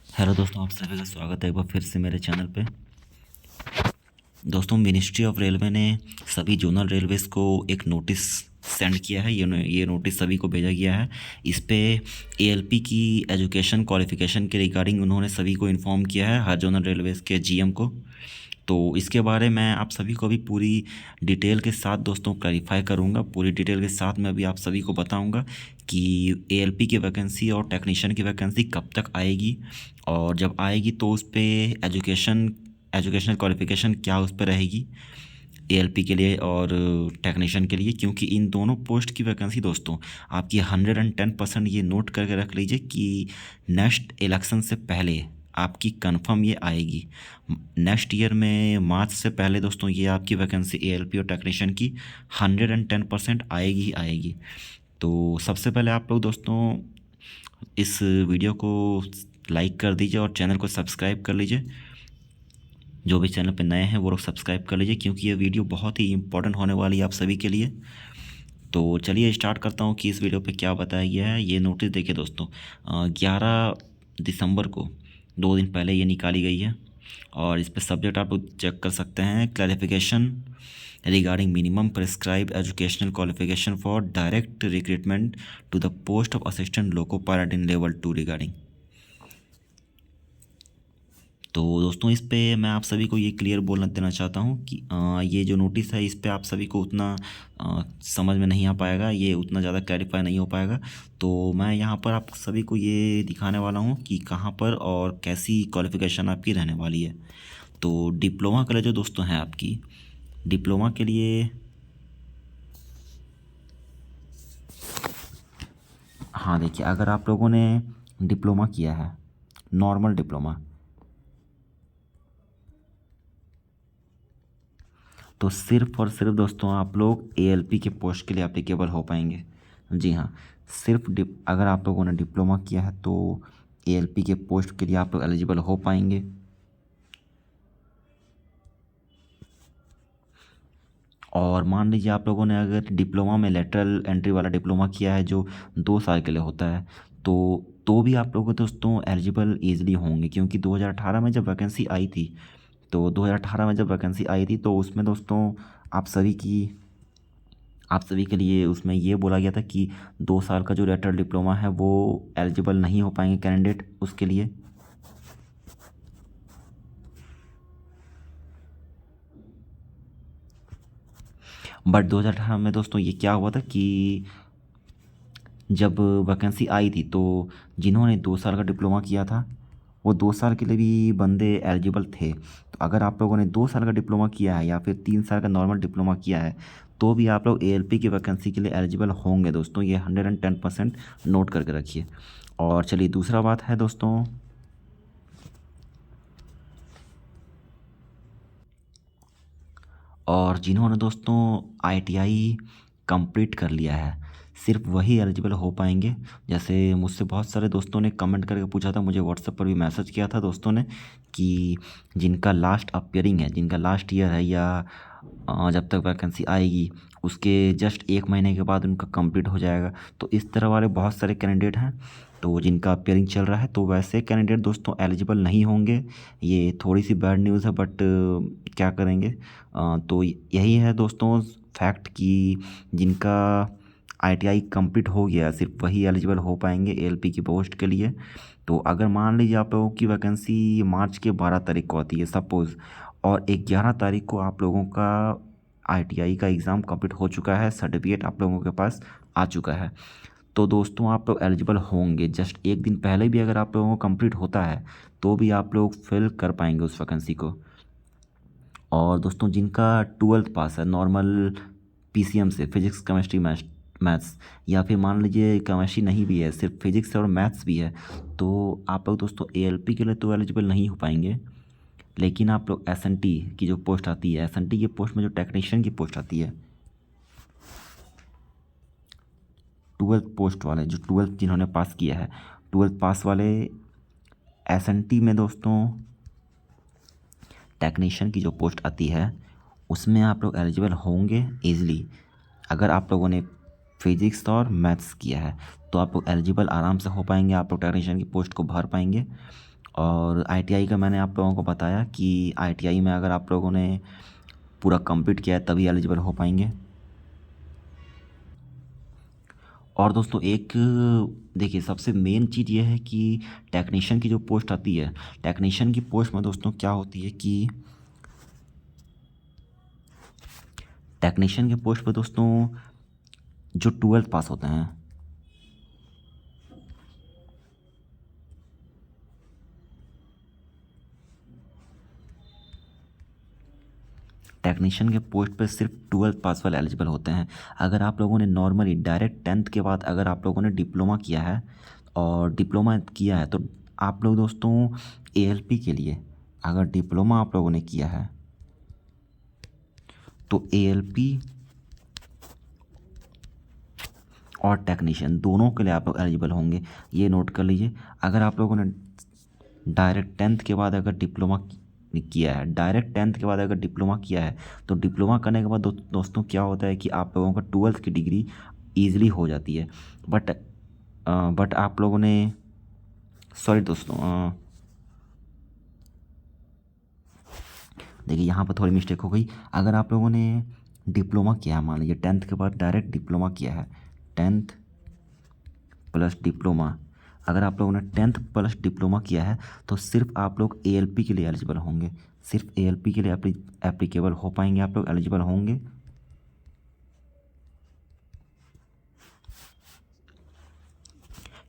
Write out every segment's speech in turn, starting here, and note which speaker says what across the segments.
Speaker 1: Hello दोस्तों, आप सभी का स्वागत है एक बार फिर से मेरे चैनल पे। दोस्तों, मिनिस्ट्री ऑफ रेलवे ने सभी जोनल रेलवेज़ को एक नोटिस सेंड किया है। ये नोटिस सभी को भेजा गया है। इस पे एएलपी की एजुकेशन क्वालिफ़िकेशन के रिगार्डिंग उन्होंने सभी को इन्फॉर्म किया है, हर जोनल रेलवेज़ के जीएम को। तो इसके बारे में आप सभी को भी पूरी डिटेल के साथ दोस्तों क्लैरिफाई करूंगा। पूरी डिटेल के साथ मैं भी आप सभी को बताऊंगा कि एएलपी की वैकेंसी और टेक्नीशियन की वैकेंसी कब तक आएगी, और जब आएगी तो उस पर एजुकेशनल क्वालिफ़िकेशन क्या उस पर रहेगी एएलपी के लिए और टेक्नीशियन के लिए। क्योंकि इन दोनों पोस्ट की वैकेंसी दोस्तों आपकी 110% ये नोट करके रख लीजिए कि नेक्स्ट इलेक्शन से पहले आपकी कंफर्म ये आएगी। नेक्स्ट ईयर में मार्च से पहले दोस्तों ये आपकी वैकेंसी एएलपी और टेक्नीशियन की 110% आएगी ही आएगी। तो सबसे पहले आप लोग दोस्तों इस वीडियो को लाइक कर दीजिए और चैनल को सब्सक्राइब कर लीजिए। जो भी चैनल पे नए हैं वो लोग सब्सक्राइब कर लीजिए, क्योंकि ये वीडियो बहुत ही इंपॉर्टेंट होने वाली है आप सभी के लिए। तो चलिए स्टार्ट करता हूँ कि इस वीडियो पे क्या बताया गया है। ये नोटिस देखिए दोस्तों, 11 दिसंबर को 2 दिन पहले ये निकाली गई है। और इस पे सब्जेक्ट आप लोग चेक कर सकते हैं, clarification regarding minimum prescribed educational qualification for direct recruitment to the post of assistant loco pilot in level 2 regarding. तो दोस्तों इस पे मैं आप सभी को ये क्लियर बोलना देना चाहता हूँ कि ये जो नोटिस है इस पे आप सभी को उतना समझ में नहीं आ पाएगा, ये उतना ज़्यादा क्लैरिफाई नहीं हो पाएगा। तो मैं यहाँ पर आप सभी को ये दिखाने वाला हूँ कि कहाँ पर और कैसी क्वालिफ़िकेशन आपकी रहने वाली है। तो डिप्लोमा के लिए जो दोस्तों हैं आपकी, डिप्लोमा के लिए, हाँ देखिए, अगर आप लोगों ने डिप्लोमा किया है, नॉर्मल डिप्लोमा, तो सिर्फ और सिर्फ दोस्तों आप लोग एएलपी के पोस्ट के लिए एप्लीकेबल हो पाएंगे। जी हाँ, सिर्फ अगर आप लोगों ने डिप्लोमा किया है तो एएलपी के पोस्ट के लिए आप लोग एलिजिबल हो पाएंगे। और मान लीजिए आप लोगों ने अगर डिप्लोमा में लेटरल एंट्री वाला डिप्लोमा किया है जो 2 साल के लिए होता है, तो भी आप लोग दोस्तों एलिजिबल ईजिली होंगे। क्योंकि 2018 में जब वैकेंसी आई थी, तो 2018 में जब वैकेंसी आई थी तो उसमें दोस्तों आप सभी की आप सभी के लिए उसमें ये बोला गया था कि 2 साल का जो लेटरल डिप्लोमा है वो एलिजिबल नहीं हो पाएंगे कैंडिडेट उसके लिए। बट 2018 में दोस्तों ये क्या हुआ था कि जब वैकेंसी आई थी तो जिन्होंने 2 साल का डिप्लोमा किया था वो 2 साल के लिए भी बंदे एलिजिबल थे। तो अगर आप लोगों ने 2 साल का डिप्लोमा किया है या फिर 3 साल का नॉर्मल डिप्लोमा किया है तो भी आप लोग एएलपी की वैकेंसी के लिए एलिजिबल होंगे दोस्तों। ये 110% नोट करके रखिए। और चलिए दूसरा बात है दोस्तों, और जिन्होंने दोस्तों आईटीआई कंप्लीट कर लिया है सिर्फ वही एलिजिबल हो पाएंगे। जैसे मुझसे बहुत सारे दोस्तों ने कमेंट करके पूछा था, मुझे व्हाट्सएप पर भी मैसेज किया था दोस्तों ने कि जिनका लास्ट अपियरिंग है, जिनका लास्ट ईयर है, या जब तक वैकेंसी आएगी उसके जस्ट 1 महीने के बाद उनका कंप्लीट हो जाएगा। तो इस तरह वाले बहुत सारे कैंडिडेट हैं तो जिनका अपियरिंग चल रहा है, तो वैसे कैंडिडेट दोस्तों एलिजिबल नहीं होंगे। ये थोड़ी सी बैड न्यूज़ है, बट क्या करेंगे। तो यही है दोस्तों फैक्ट कि जिनका आईटीआई कंप्लीट हो गया सिर्फ वही एलिजिबल हो पाएंगे एएलपी की पोस्ट के लिए। तो अगर मान लीजिए आप लोगों की वैकेंसी मार्च के 12 तारीख को आती है सपोज़, और 11 तारीख को आप लोगों का आईटीआई का एग्ज़ाम कंप्लीट हो चुका है, सर्टिफिकेट आप लोगों के पास आ चुका है, तो दोस्तों आप लोग एलिजिबल होंगे। जस्ट एक दिन पहले भी अगर आप लोगों को कंप्लीट होता है तो भी आप लोग फिल कर पाएंगे उस वैकेंसी को। और दोस्तों जिनका 12th पास है नॉर्मल पीसीएम से, फिजिक्स केमिस्ट्री मैथ्स, या फिर मान लीजिए केमिस्ट्री नहीं भी है, सिर्फ फिजिक्स और मैथ्स भी है, तो आप लोग दोस्तों एएलपी के लिए तो एलिजिबल नहीं हो पाएंगे। लेकिन आप लोग एसएनटी की जो पोस्ट आती है, एसएनटी की पोस्ट में जो टेक्नीशियन की पोस्ट आती है, 12th पोस्ट वाले, जो 12th जिन्होंने पास किया है, 12th पास वाले एसएनटी में दोस्तों टेक्नीशियन की जो पोस्ट आती है उसमें आप लोग एलिजिबल होंगे ईज़िली। अगर आप लोगों ने फिजिक्स और मैथ्स किया है तो आप लोग एलिजिबल आराम से हो पाएंगे, आप लोग टेक्नीशियन की पोस्ट को भर पाएंगे। और आईटीआई का मैंने आप लोगों को बताया कि आईटीआई में अगर आप लोगों ने पूरा कंप्लीट किया है तभी एलिजिबल हो पाएंगे। और दोस्तों एक देखिए सबसे मेन चीज़ ये है कि टेक्नीशियन की जो पोस्ट आती है, टेक्नीशियन की पोस्ट में दोस्तों क्या होती है कि टेक्नीशियन के पोस्ट पे दोस्तों जो 12th पास होते हैं, टेक्नीशियन के पोस्ट पे सिर्फ 12th पास वाले एलिजिबल होते हैं। अगर आप लोगों ने नॉर्मली डायरेक्ट 10th के बाद अगर आप लोगों ने डिप्लोमा किया है और डिप्लोमा किया है तो आप लोग दोस्तों एएलपी के लिए अगर डिप्लोमा आप लोगों ने किया है तो एएलपी और टेक्नीशियन दोनों के लिए आप लोग एलिजिबल होंगे। ये नोट कर लीजिए। अगर आप लोगों ने डायरेक्ट 10th के बाद अगर डिप्लोमा किया है, डायरेक्ट 10th के बाद अगर डिप्लोमा किया है तो डिप्लोमा करने के बाद दोस्तों क्या होता है कि आप लोगों का 12th की डिग्री ईजिली हो जाती है। बट आप लोगों ने सॉरी दोस्तों, देखिए यहाँ पर थोड़ी मिस्टेक हो गई। अगर आप लोगों ने डिप्लोमा किया है, मान लीजिए 10th के बाद डायरेक्ट डिप्लोमा किया है, 10th प्लस डिप्लोमा, अगर आप लोगों ने 10th प्लस डिप्लोमा किया है तो सिर्फ आप लोग एएलपी के लिए एलिजिबल होंगे, सिर्फ एएलपी के लिए एप्लीकेबल हो पाएंगे, आप लोग एलिजिबल होंगे।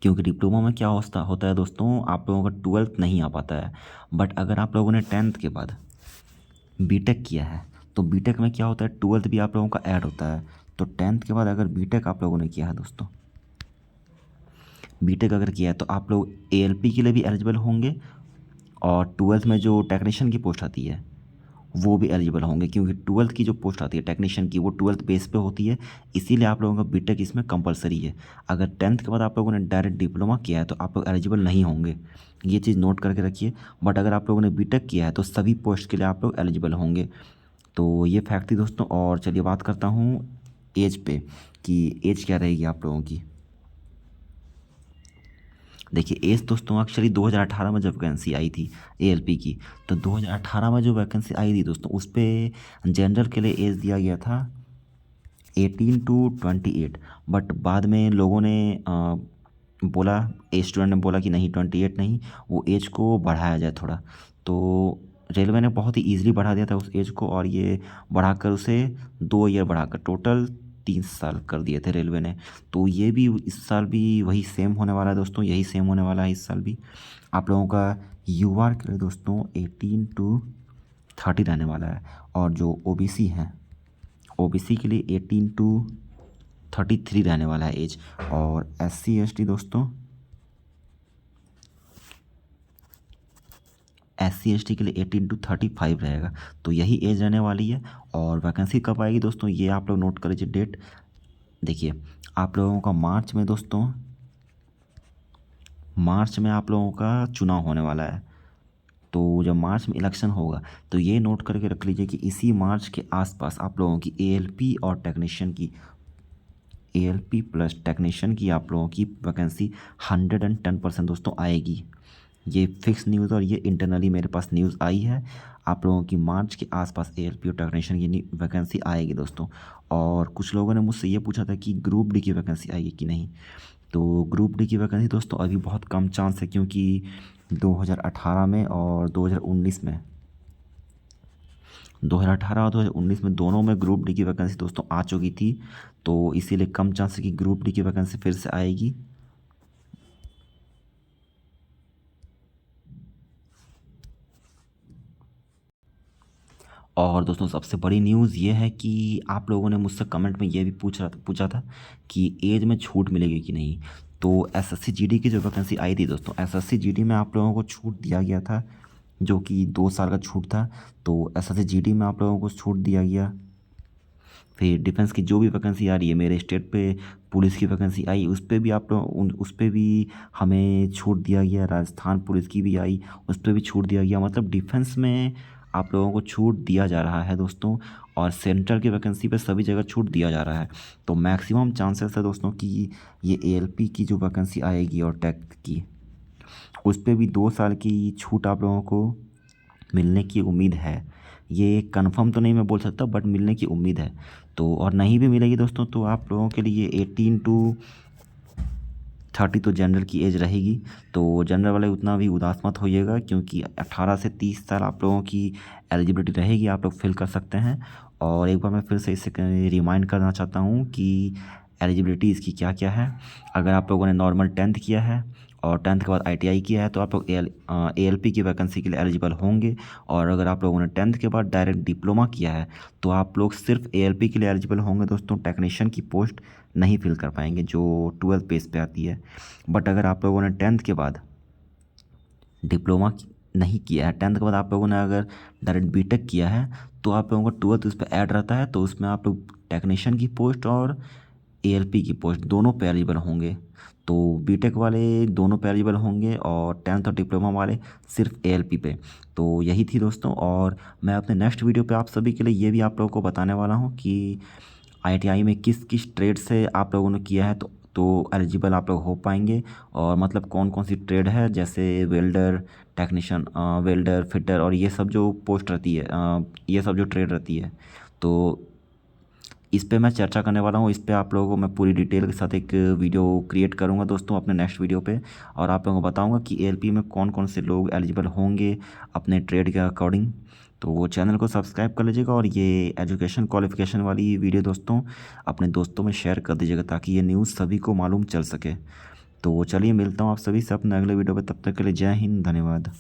Speaker 1: क्योंकि डिप्लोमा में क्या होता है दोस्तों, आप लोगों का 12th नहीं आ पाता है। बट अगर आप लोगों ने 10th के बाद बीटेक किया है तो बीटेक में क्या होता है, 12th भी आप लोगों का ऐड होता है। तो 10th के बाद अगर बीटेक आप लोगों ने किया है दोस्तों, बीटेक अगर किया है तो आप लोग एएलपी के लिए भी एलिजिबल होंगे और 12th में जो टेक्नीशियन की पोस्ट आती है वो भी एलिजिबल होंगे। क्योंकि 12th की जो पोस्ट आती है टेक्नीशियन की वो 12th बेस पे होती है, इसीलिए आप लोगों का बीटेक इसमें कंपलसरी है। अगर 10th के बाद आप लोगों ने डायरेक्ट डिप्लोमा किया है तो आप लोग एलिजिबल नहीं होंगे, ये चीज़ नोट करके रखिए। बट अगर आप लोगों ने बीटेक किया है तो सभी पोस्ट के लिए आप लोग एलिजिबल होंगे। तो ये फैक्ट थी दोस्तों। और चलिए बात करता हूँ एज पे कि एज क्या रहेगी आप लोगों की। देखिए एज दोस्तों एक्चुअली 2018 में जब वैकेंसी आई थी एएलपी की, तो 2018 में जो वैकेंसी आई थी दोस्तों उस पर जनरल के लिए एज दिया गया था 18 टू 28। बट बाद में लोगों ने बोला, स्टूडेंट ने बोला कि नहीं 28 नहीं, वो एज को बढ़ाया जाए थोड़ा। तो रेलवे ने बहुत ही ईजिली बढ़ा दिया था उस एज को, और ये बढ़ाकर उसे 2 ईयर बढ़ाकर टोटल 3 साल कर दिए थे रेलवे ने। तो ये भी इस साल भी वही सेम होने वाला है दोस्तों, यही सेम होने वाला है इस साल भी। आप लोगों का यूआर के लिए दोस्तों 18 टू 30 रहने वाला है, और जो ओबीसी हैं ओबीसी के लिए 18 टू 33 रहने वाला है एज। और एससी एसटी दोस्तों, एससी एसटी के लिए 18 टू 35 रहेगा। तो यही एज रहने वाली है। और वैकेंसी कब आएगी दोस्तों, ये आप लोग नोट कर लीजिए डेट। देखिए आप लोगों का मार्च में दोस्तों, मार्च में आप लोगों का चुनाव होने वाला है। तो जब मार्च में इलेक्शन होगा तो ये नोट करके रख लीजिए कि इसी मार्च के आसपास आप लोगों की एएलपी और टेक्नीशियन की, एएलपी प्लस टेक्नीशियन की आप लोगों की वैकेंसी 110% दोस्तों आएगी। ये फिक्स न्यूज़ और ये इंटरनली मेरे पास न्यूज़ आई है। आप लोगों की मार्च के आसपास एएलपी और टेक्नीशियन की वैकेंसी आएगी दोस्तों। और कुछ लोगों ने मुझसे ये पूछा था कि ग्रुप डी की वैकेंसी आएगी कि नहीं। तो ग्रुप डी की वैकेंसी दोस्तों अभी बहुत कम चांस है, क्योंकि 2018 में और 2019 में, 2018 और 2019 में दोनों में ग्रुप डी की वैकेंसी दोस्तों आ चुकी थी। तो इसीलिए कम चांस है कि ग्रुप डी की वैकेंसी फिर से आएगी। और दोस्तों सबसे बड़ी न्यूज़ ये है कि आप लोगों ने मुझसे कमेंट में ये भी पूछा था कि एज में छूट मिलेगी कि नहीं। तो एसएससी जीडी की जो वैकेंसी आई थी दोस्तों, एसएससी जीडी में आप लोगों को छूट दिया गया था, जो कि 2 साल का छूट था। तो एसएससी जीडी में आप लोगों को छूट दिया गया। फिर डिफेंस की जो भी वैकेंसी आ रही है, मेरे स्टेट पे पुलिस की वैकेंसी आई, उस पर भी आप लोग उस पर भी हमें छूट दिया गया। राजस्थान पुलिस की भी आई, उस पर भी छूट दिया गया। मतलब डिफेंस में आप लोगों को छूट दिया जा रहा है दोस्तों। और सेंट्रल की वैकेंसी पे सभी जगह छूट दिया जा रहा है। तो मैक्सिमम चांसेस है दोस्तों कि ये एएलपी की जो वैकेंसी आएगी और टेक की, उस पे भी 2 साल की छूट आप लोगों को मिलने की उम्मीद है। ये कंफर्म तो नहीं मैं बोल सकता, बट मिलने की उम्मीद है। तो और नहीं भी मिलेगी दोस्तों तो आप लोगों के लिए 18 टू 30 तो जनरल की एज रहेगी। तो जनरल वाले उतना भी उदास मत होइएगा, क्योंकि 18 से 30 साल आप लोगों की एलिजिबिलिटी रहेगी, आप लोग फिल कर सकते हैं। और एक बार मैं फिर से इसे रिमाइंड करना चाहता हूँ कि एलिजिबिलिटी इसकी क्या क्या है। अगर आप लोगों ने नॉर्मल 10th किया है और 10th के बाद ITI किया है तो आप लोग ALP की वैकेंसी के लिए एलिजिबल होंगे। और अगर आप लोगों ने 10th के बाद डायरेक्ट डिप्लोमा किया है तो आप लोग सिर्फ ALP के लिए एलिजिबल होंगे दोस्तों। टेक्नीशियन की पोस्ट नहीं फिल कर पाएंगे जो 12th बेस पे आती है। बट अगर आप लोगों ने 10th के बाद डिप्लोमा नहीं किया है, 10th के बाद आप लोगों ने अगर डायरेक्ट बीटेक किया है तो आप लोगों का 12th उस पर ऐड रहता है। तो उसमें आप लोग टेक्नीशियन की पोस्ट और ALP की पोस्ट दोनों पे एलिजिबल होंगे। तो बीटेक वाले दोनों पे एलिजिबल होंगे और 10th और डिप्लोमा वाले सिर्फ ALP पे। तो यही थी दोस्तों। और मैं अपने नेक्स्ट वीडियो पे आप सभी के लिए ये भी आप लोगों को बताने वाला हूँ कि ITI में किस किस ट्रेड से आप लोगों ने किया है तो एलिजिबल आप लोग हो पाएंगे। और मतलब कौन कौन सी ट्रेड है, जैसे वेल्डर, टेक्नीशियन, वेल्डर, फिटर और ये सब जो पोस्ट रहती है, ये सब जो ट्रेड रहती है। तो इस पे मैं चर्चा करने वाला हूँ। इस पे आप लोगों को मैं पूरी डिटेल के साथ एक वीडियो क्रिएट करूँगा दोस्तों अपने नेक्स्ट वीडियो पे। और आप लोगों को बताऊँगा कि ALP में कौन कौन से लोग एलिजिबल होंगे अपने ट्रेड के अकॉर्डिंग। तो वो चैनल को सब्सक्राइब कर लीजिएगा और ये एजुकेशन क्वालिफिकेशन वाली वीडियो दोस्तों अपने दोस्तों में शेयर कर दीजिएगा ताकि ये न्यूज़ सभी को मालूम चल सके। तो चलिए मिलता हूँ आप सभी से अपने अगले वीडियो पे, तब तक के लिए जय हिंद, धन्यवाद।